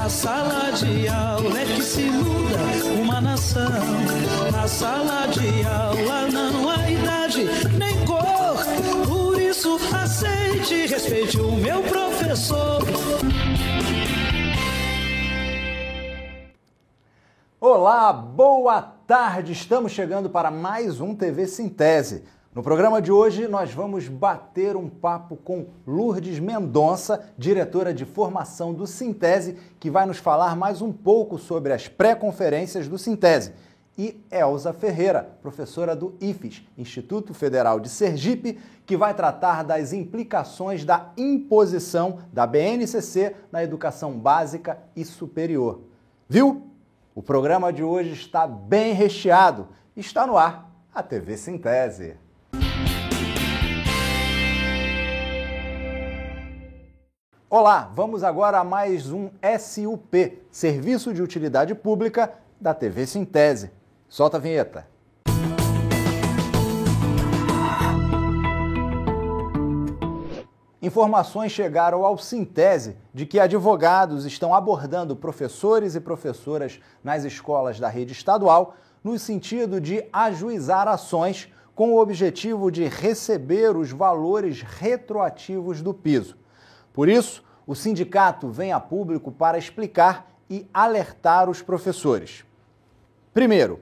Na sala de aula é que se muda uma nação. Na sala de aula não há idade nem cor. Por isso aceite e respeite o meu professor. Olá, boa tarde! Estamos chegando para mais um TV Sintese. No programa de hoje, nós vamos bater um papo com Lourdes Mendonça, diretora de formação do Sintese, que vai nos falar mais um pouco sobre as pré-conferências do Sintese. E Elza Ferreira, professora do IFES, Instituto Federal de Sergipe, que vai tratar das implicações da imposição da BNCC na educação básica e superior. Viu? O programa de hoje está bem recheado. Está no ar a TV Sintese. Olá, vamos agora a mais um SUP, Serviço de Utilidade Pública da TV Sintese. Solta a vinheta. Informações chegaram ao Sintese de que advogados estão abordando professores e professoras nas escolas da rede estadual no sentido de ajuizar ações com o objetivo de receber os valores retroativos do piso. Por isso, o sindicato vem a público para explicar e alertar os professores. Primeiro,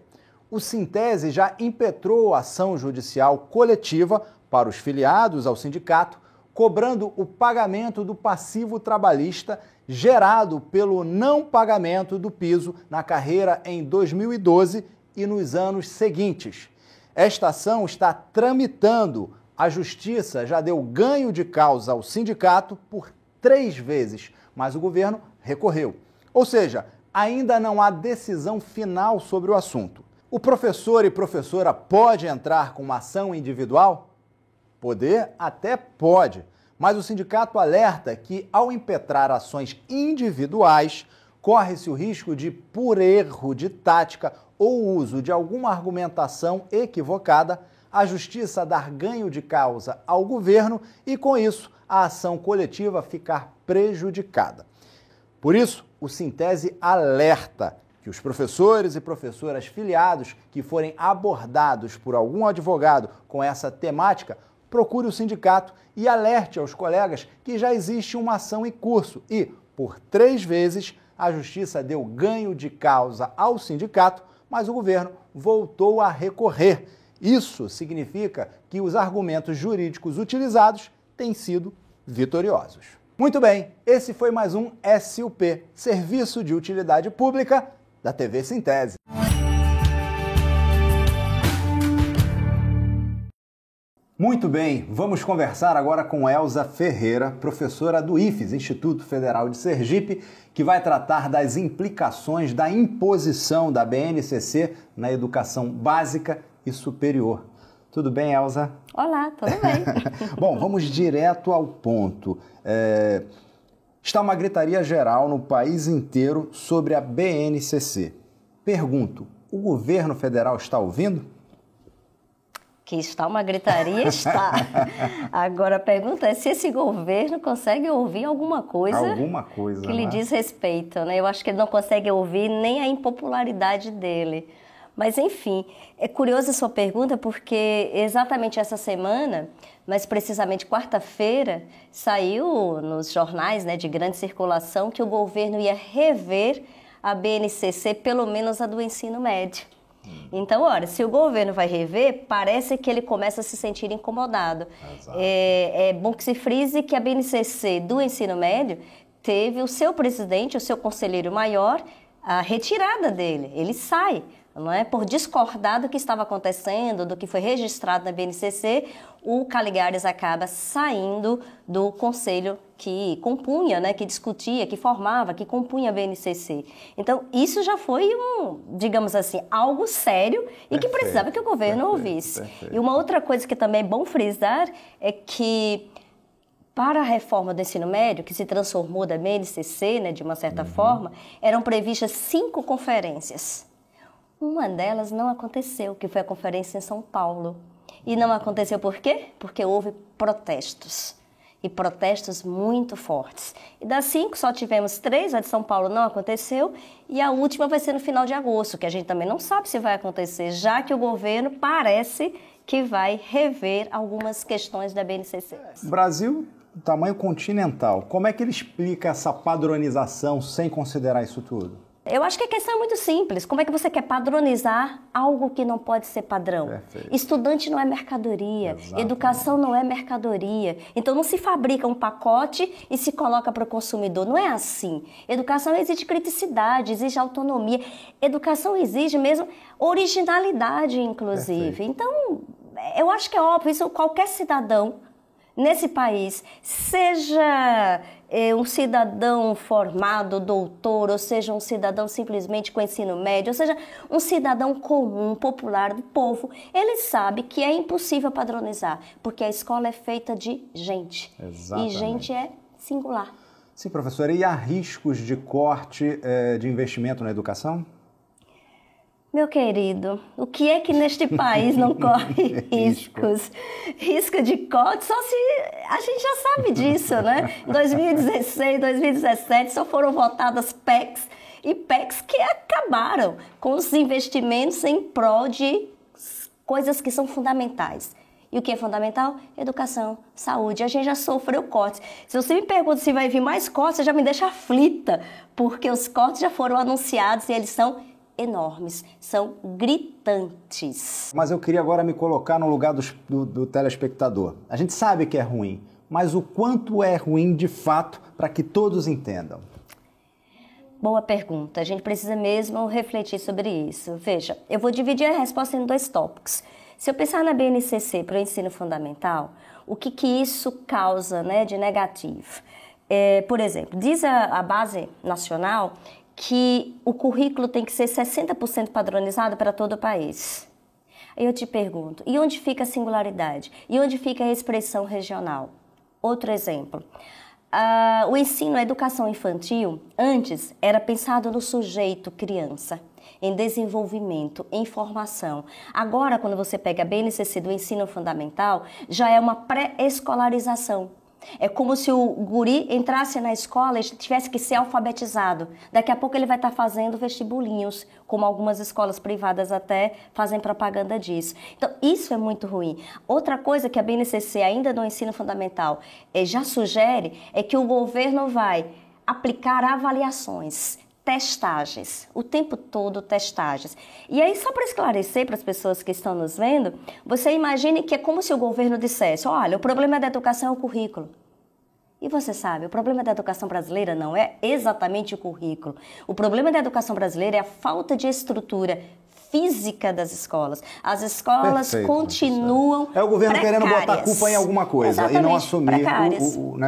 o Sintese já impetrou ação judicial coletiva para os filiados ao sindicato, cobrando o pagamento do passivo trabalhista gerado pelo não pagamento do piso na carreira em 2012 e nos anos seguintes. Esta ação está tramitando. A Justiça já deu ganho de causa ao sindicato por 3 vezes, mas o governo recorreu. Ou seja, ainda não há decisão final sobre o assunto. O professor e professora pode entrar com uma ação individual? Poder até pode, mas o sindicato alerta que, ao impetrar ações individuais, corre-se o risco de, por erro de tática ou uso de alguma argumentação equivocada, a Justiça dar ganho de causa ao governo e, com isso, a ação coletiva ficar prejudicada. Por isso, o Sintese alerta que os professores e professoras filiados que forem abordados por algum advogado com essa temática, procure o sindicato e alerte aos colegas que já existe uma ação em curso e, por 3 vezes, a Justiça deu ganho de causa ao sindicato, mas o governo voltou a recorrer. Isso significa que os argumentos jurídicos utilizados têm sido vitoriosos. Muito bem, esse foi mais um SUP, Serviço de Utilidade Pública da TV Sintese. Muito bem, vamos conversar agora com Elza Ferreira, professora do IFES, Instituto Federal de Sergipe, que vai tratar das implicações da imposição da BNCC na educação básica e superior. Tudo bem, Elza? Olá, tudo bem. Bom, vamos direto ao ponto. Está uma gritaria geral no país inteiro sobre a BNCC. Pergunto, o governo federal está ouvindo? Que está uma gritaria, está. Agora a pergunta é se esse governo consegue ouvir alguma coisa que lhe diz respeito, né? Eu acho que ele não consegue ouvir nem a impopularidade dele. Mas, enfim, é curiosa a sua pergunta porque exatamente essa semana, mas precisamente quarta-feira, saiu nos jornais, né, de grande circulação que o governo ia rever a BNCC, pelo menos a do ensino médio. Então, olha, se o governo vai rever, parece que ele começa a se sentir incomodado. É bom que se frise que a BNCC do ensino médio teve o seu presidente, o seu conselheiro maior, a retirada dele. Ele sai, não é? Por discordar do que estava acontecendo, do que foi registrado na BNCC, o Caligares acaba saindo do conselho que compunha, né, que discutia, que formava, que compunha a BNCC. Então, isso já foi digamos assim, algo sério e que precisava que o governo ouvisse. E uma outra coisa que também é bom frisar é que, para a reforma do ensino médio, que se transformou da BNCC, né, de uma certa forma, eram previstas 5 conferências. Uma delas não aconteceu, que foi a conferência em São Paulo. E não aconteceu por quê? Porque houve protestos. e protestos muito fortes. E das 5 só tivemos 3, a de São Paulo não aconteceu, e a última vai ser no final de agosto, que a gente também não sabe se vai acontecer, já que o governo parece que vai rever algumas questões da BNCC. Brasil, tamanho continental, como é que ele explica essa padronização sem considerar isso tudo? Eu acho que a questão é muito simples. Como é que você quer padronizar algo que não pode ser padrão? Perfeito. Estudante não é mercadoria, Exatamente. Educação não é mercadoria. Então não se fabrica um pacote e se coloca para o consumidor. Não é assim. Educação exige criticidade, exige autonomia. Educação exige mesmo originalidade, inclusive. Perfeito. Então, eu acho que é óbvio, isso qualquer cidadão nesse país, seja um cidadão formado, doutor, ou seja, um cidadão simplesmente com ensino médio, ou seja, um cidadão comum, popular do povo, ele sabe que é impossível padronizar, porque a escola é feita de gente. Exatamente. E gente é singular. Sim, professora, e há riscos de corte de investimento na educação? Meu querido, o que é que neste país não corre riscos? Risco de corte, só se a gente já sabe disso, né? Em 2016, 2017, só foram votadas PECs e PECs que acabaram com os investimentos em prol de coisas que são fundamentais. E o que é fundamental? Educação, saúde. A gente já sofreu cortes. Se você me pergunta se vai vir mais cortes, você já me deixa aflita, porque os cortes já foram anunciados e eles são enormes, são gritantes. Mas eu queria agora me colocar no lugar do telespectador. A gente sabe que é ruim, mas o quanto é ruim de fato para que todos entendam? Boa pergunta. A gente precisa mesmo refletir sobre isso. Veja, eu vou dividir a resposta em 2 tópicos. Se eu pensar na BNCC para o ensino fundamental, o que isso causa, né, de negativo? Por exemplo, diz a base nacional que o currículo tem que ser 60% padronizado para todo o país. Aí eu te pergunto, e onde fica a singularidade? E onde fica a expressão regional? Outro exemplo, o ensino, a educação infantil, antes era pensado no sujeito criança, em desenvolvimento, em formação. Agora, quando você pega a BNCC do ensino fundamental, já é uma pré-escolarização. É como se o guri entrasse na escola e tivesse que ser alfabetizado. Daqui a pouco ele vai estar fazendo vestibulinhos, como algumas escolas privadas até fazem propaganda disso. Então, isso é muito ruim. Outra coisa que a BNCC, ainda no ensino fundamental, já sugere é que o governo vai aplicar avaliações, testagens, o tempo todo testagens. E aí, só para esclarecer para as pessoas que estão nos vendo, você imagine que é como se o governo dissesse, olha, o problema da educação é o currículo. E você sabe, o problema da educação brasileira não é exatamente o currículo. O problema da educação brasileira é a falta de estrutura física das escolas. As escolas continuam É o governo precárias. Querendo botar a culpa em alguma coisa. Exatamente, e não assumir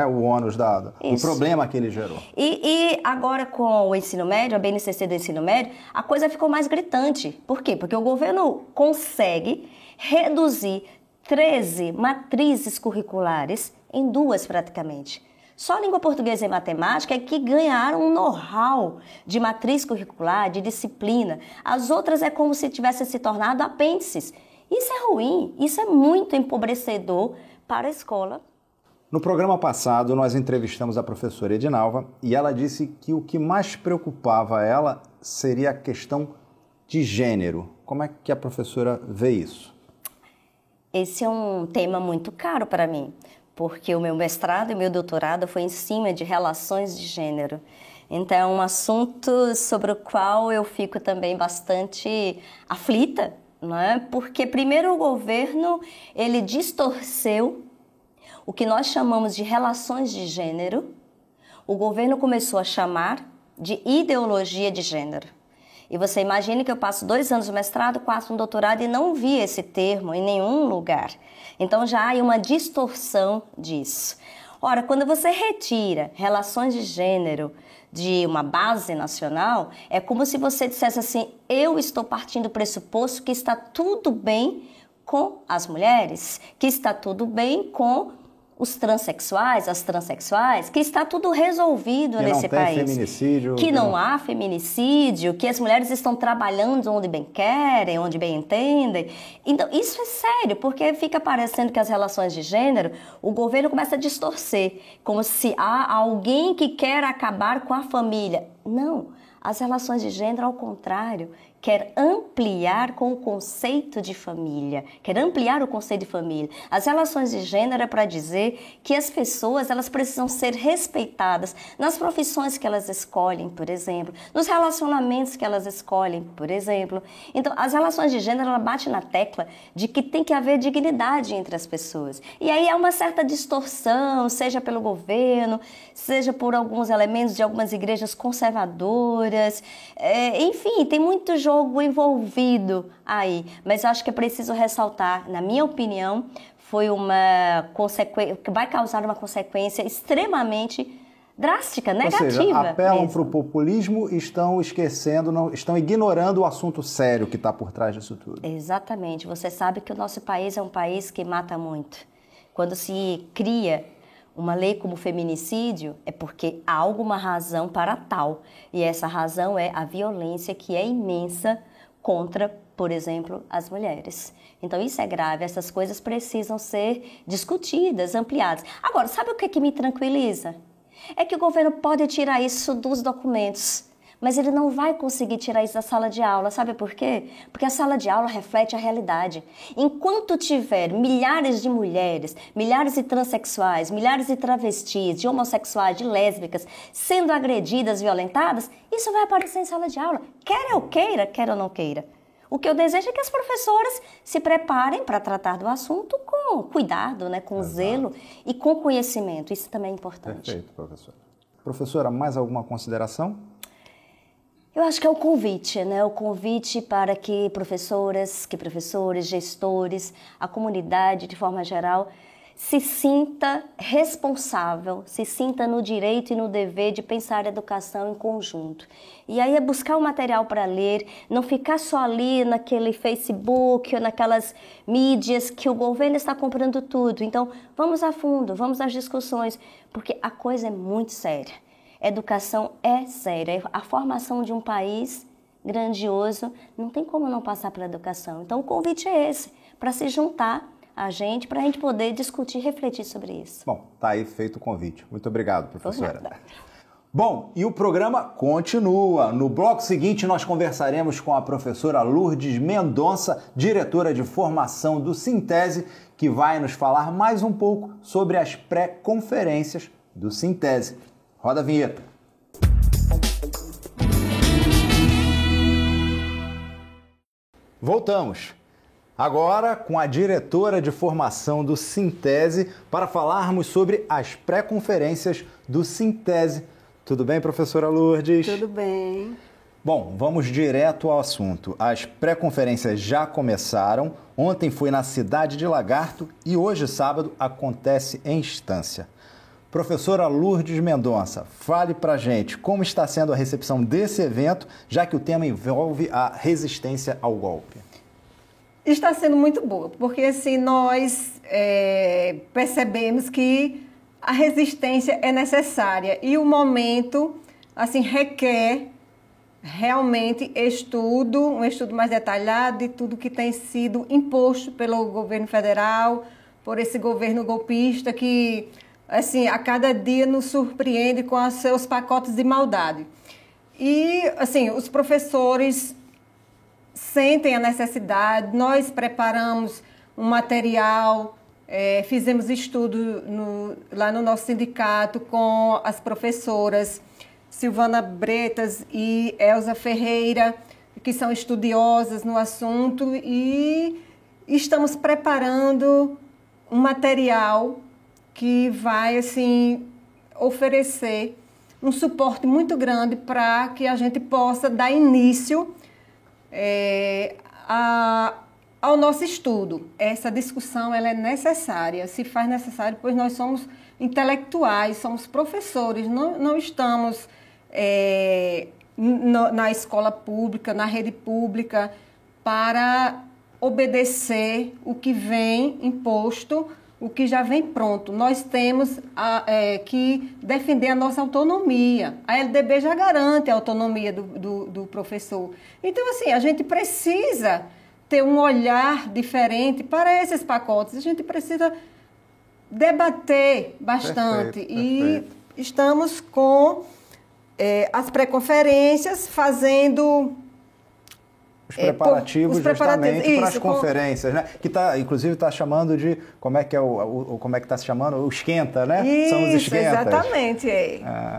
o ônus do problema que ele gerou. E agora com o ensino médio, a BNCC do ensino médio, a coisa ficou mais gritante. Por quê? Porque o governo consegue reduzir 13 matrizes curriculares em 2 praticamente. Só a língua portuguesa e matemática é que ganharam um know-how de matriz curricular, de disciplina. As outras é como se tivessem se tornado apêndices. Isso é ruim, isso é muito empobrecedor para a escola. No programa passado, nós entrevistamos a professora Edinalva e ela disse que o que mais preocupava ela seria a questão de gênero. Como é que a professora vê isso? Esse é um tema muito caro para mim, porque o meu mestrado e meu doutorado foi em cima de relações de gênero. Então, é um assunto sobre o qual eu fico também bastante aflita, não é? Porque, primeiro, o governo, ele distorceu o que nós chamamos de relações de gênero. O governo começou a chamar de ideologia de gênero. E você imagine que eu passo 2 anos no mestrado, 4 no doutorado e não vi esse termo em nenhum lugar. Então já há uma distorção disso. Ora, quando você retira relações de gênero de uma base nacional, é como se você dissesse assim, eu estou partindo do pressuposto que está tudo bem com as mulheres, que está tudo bem com os transexuais, as transexuais, que está tudo resolvido nesse país. Que não tem feminicídio. Que não há feminicídio, que as mulheres estão trabalhando onde bem querem, onde bem entendem. Então, isso é sério, porque fica parecendo que as relações de gênero, o governo começa a distorcer, como se há alguém que quer acabar com a família. Não, as relações de gênero, ao contrário, quer ampliar com o conceito de família, quer ampliar o conceito de família. As relações de gênero é para dizer que as pessoas, elas precisam ser respeitadas nas profissões que elas escolhem, por exemplo, nos relacionamentos que elas escolhem, por exemplo. Então, as relações de gênero, ela bate na tecla de que tem que haver dignidade entre as pessoas. E aí há uma certa distorção, seja pelo governo, seja por alguns elementos de algumas igrejas conservadoras, enfim, tem muito jogo envolvido aí, mas eu acho que é preciso ressaltar, na minha opinião, foi uma consequência, que vai causar uma consequência extremamente drástica, negativa. Ou seja, apelam para o populismo e estão esquecendo, estão ignorando o assunto sério que está por trás disso tudo. Exatamente. Você sabe que o nosso país é um país que mata muito. Quando se cria uma lei como feminicídio, é porque há alguma razão para tal. E essa razão é a violência que é imensa contra, por exemplo, as mulheres. Então isso é grave, essas coisas precisam ser discutidas, ampliadas. Agora, sabe o que me tranquiliza? É que o governo pode tirar isso dos documentos, mas ele não vai conseguir tirar isso da sala de aula. Sabe por quê? Porque a sala de aula reflete a realidade. Enquanto tiver milhares de mulheres, milhares de transexuais, milhares de travestis, de homossexuais, de lésbicas, sendo agredidas, violentadas, isso vai aparecer em sala de aula. Quer eu queira, quer eu não queira. O que eu desejo é que as professoras se preparem para tratar do assunto com cuidado, né, com zelo e com conhecimento. Isso também é importante. Perfeito, professora. Professora, mais alguma consideração? Eu acho que é o convite, né? O convite para que professoras, professores, gestores, a comunidade de forma geral, se sinta responsável, se sinta no direito e no dever de pensar a educação em conjunto. E aí é buscar o material para ler, não ficar só ali naquele Facebook ou naquelas mídias que o governo está comprando tudo. Então, vamos a fundo, vamos às discussões, porque a coisa é muito séria. Educação é séria. A formação de um país grandioso não tem como não passar pela educação. Então, o convite é esse, para se juntar a gente, para a gente poder discutir e refletir sobre isso. Bom, tá aí feito o convite. Muito obrigado, professora. Bom, e o programa continua. No bloco seguinte, nós conversaremos com a professora Lourdes Mendonça, diretora de formação do Sintese, que vai nos falar mais um pouco sobre as pré-conferências do Sintese. Roda a vinheta. Voltamos. Agora com a diretora de formação do Sintese para falarmos sobre as pré-conferências do Sintese. Tudo bem, professora Lourdes? Tudo bem. Bom, vamos direto ao assunto. As pré-conferências já começaram. Ontem foi na cidade de Lagarto e hoje, sábado, acontece em Estância. Professora Lourdes Mendonça, fale pra gente como está sendo a recepção desse evento, já que o tema envolve a resistência ao golpe. Está sendo muito boa, porque assim, nós percebemos que a resistência é necessária e o momento assim, requer realmente um estudo mais detalhado de tudo que tem sido imposto pelo governo federal, por esse governo golpista que assim, a cada dia nos surpreende com os seus pacotes de maldade. E, assim, os professores sentem a necessidade, nós preparamos um material, fizemos estudo lá no nosso sindicato com as professoras Silvana Bretas e Elza Ferreira, que são estudiosas no assunto, e estamos preparando um material que vai, assim, oferecer um suporte muito grande para que a gente possa dar início ao nosso estudo. Essa discussão ela é necessária, se faz necessário, pois nós somos intelectuais, somos professores, não estamos na escola pública, na rede pública, para obedecer o que vem imposto o que já vem pronto. Nós temos que defender a nossa autonomia. A LDB já garante a autonomia do professor. Então, assim, a gente precisa ter um olhar diferente para esses pacotes. A gente precisa debater bastante. Perfeito. Estamos com as pré-conferências fazendo... Os preparativos justamente para as conferências, né? Que inclusive está chamando de, como é que está se chamando? O esquenta, né? Isso, são os esquentas. Exatamente,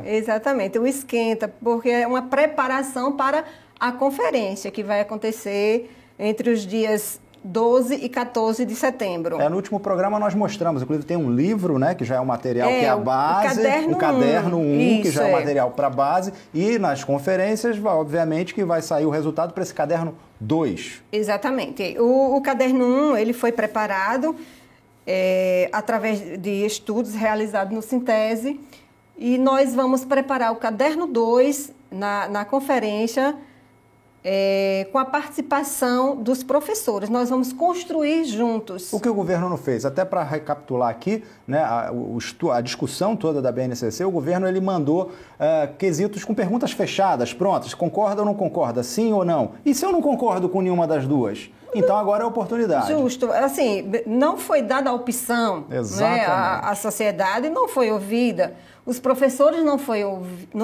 exatamente, o esquenta, porque é uma preparação para a conferência que vai acontecer entre os dias 12 e 14 de setembro. No último programa nós mostramos, inclusive tem um livro, né, que já é um material que é a base, o caderno 1, que já é o material para a base, e nas conferências, obviamente, que vai sair o resultado para esse caderno 2. Exatamente. O caderno 1, ele foi preparado através de estudos realizados no Sintese, e nós vamos preparar o caderno 2 na conferência, com a participação dos professores. Nós vamos construir juntos. O que o governo não fez? Até para recapitular aqui, né, a discussão toda da BNCC, o governo ele mandou quesitos com perguntas fechadas, prontas. Concorda ou não concorda? Sim ou não? E se eu não concordo com nenhuma das duas? Então agora é a oportunidade. Justo. Assim, não foi dada a opção. Exatamente. Né? A sociedade não foi ouvida. Os professores não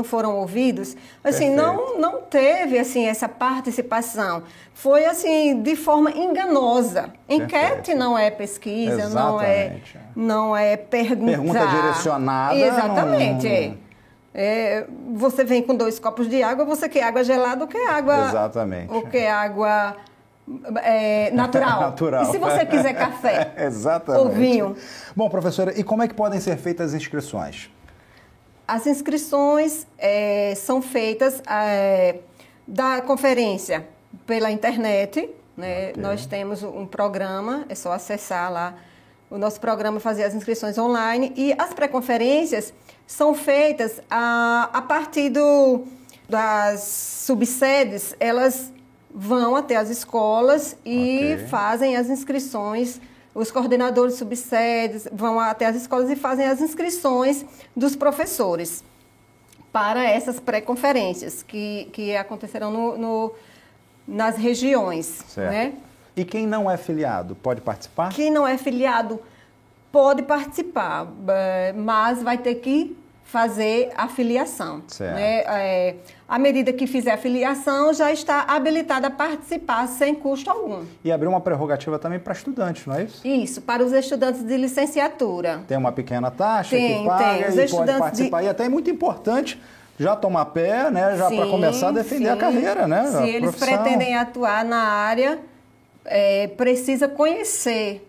foram ouvidos, assim, não teve assim essa participação. Foi assim de forma enganosa. Enquete não é pesquisa, exatamente. não é perguntar. Pergunta direcionada. Exatamente. Você vem com 2 copos de água, você quer água gelada ou quer água? Exatamente. Ou quer água natural. Natural. E se você quiser café? Exatamente. Ou vinho? Bom, professora, e como é que podem ser feitas as inscrições? As inscrições são feitas da conferência pela internet, né? Okay. Nós temos um programa, é só acessar lá o nosso programa, fazer as inscrições online, e as pré-conferências são feitas a partir das subsedes, elas vão até as escolas e fazem as inscrições. Os coordenadores subsedes vão até as escolas e fazem as inscrições dos professores para essas pré-conferências que acontecerão nas regiões. Certo. Né? E quem não é filiado pode participar? Quem não é filiado pode participar, mas vai ter que fazer a filiação. Certo. Né? À medida que fizer a filiação, já está habilitada a participar sem custo algum. E abrir uma prerrogativa também para estudantes, não é isso? Isso, para os estudantes de licenciatura. Tem uma pequena taxa que paga e pode participar. E até é muito importante já tomar pé, né? Já para começar a defender a carreira, né? Se eles pretendem atuar na área, precisa conhecer.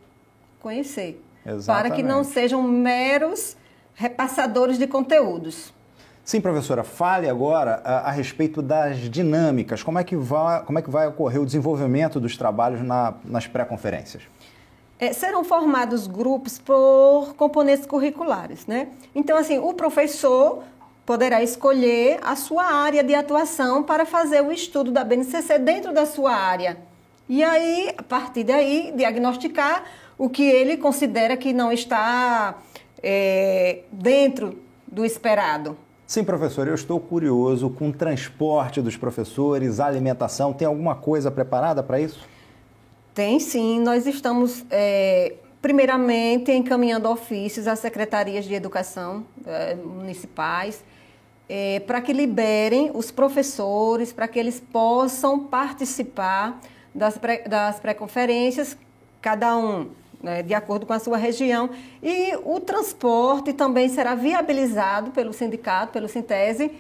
Exatamente. Para que não sejam meros repassadores de conteúdos. Sim, professora, fale agora a respeito das dinâmicas. Como é que vai ocorrer o desenvolvimento dos trabalhos nas pré-conferências? Serão formados grupos por componentes curriculares, né? Então, assim, o professor poderá escolher a sua área de atuação para fazer o estudo da BNCC dentro da sua área. E aí, a partir daí, diagnosticar o que ele considera que não está dentro do esperado. Sim, professor, eu estou curioso com o transporte dos professores, a alimentação. Tem alguma coisa preparada para isso? Tem sim. Nós estamos, primeiramente, encaminhando ofícios às secretarias de educação municipais para que liberem os professores, para que eles possam participar das pré-conferências, cada um de acordo com a sua região, e o transporte também será viabilizado pelo sindicato, pelo Sintese,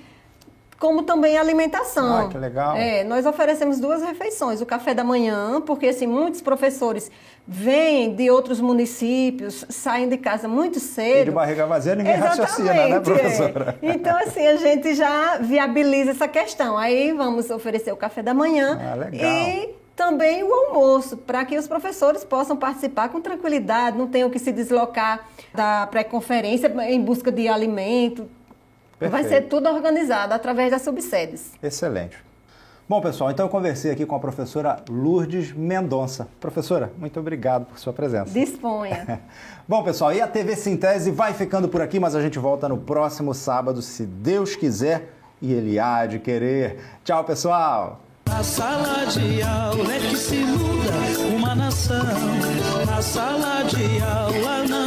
como também a alimentação. Que legal. Nós oferecemos 2 refeições, o café da manhã, porque assim, muitos professores vêm de outros municípios, saem de casa muito cedo. E de barriga vazia ninguém raciocina, né, professora? Então, assim, a gente já viabiliza essa questão. Aí vamos oferecer o café da manhã e também o almoço, para que os professores possam participar com tranquilidade, não tenham que se deslocar da pré-conferência em busca de alimento. Perfeito. Vai ser tudo organizado através das subsedes. Excelente. Bom, pessoal, então eu conversei aqui com a professora Lourdes Mendonça. Professora, muito obrigado por sua presença. Disponha. Bom, pessoal, e a TV Sintese vai ficando por aqui, mas a gente volta no próximo sábado, se Deus quiser, e Ele há de querer. Tchau, pessoal! Na sala de aula é que se muda uma nação. Na sala de aula não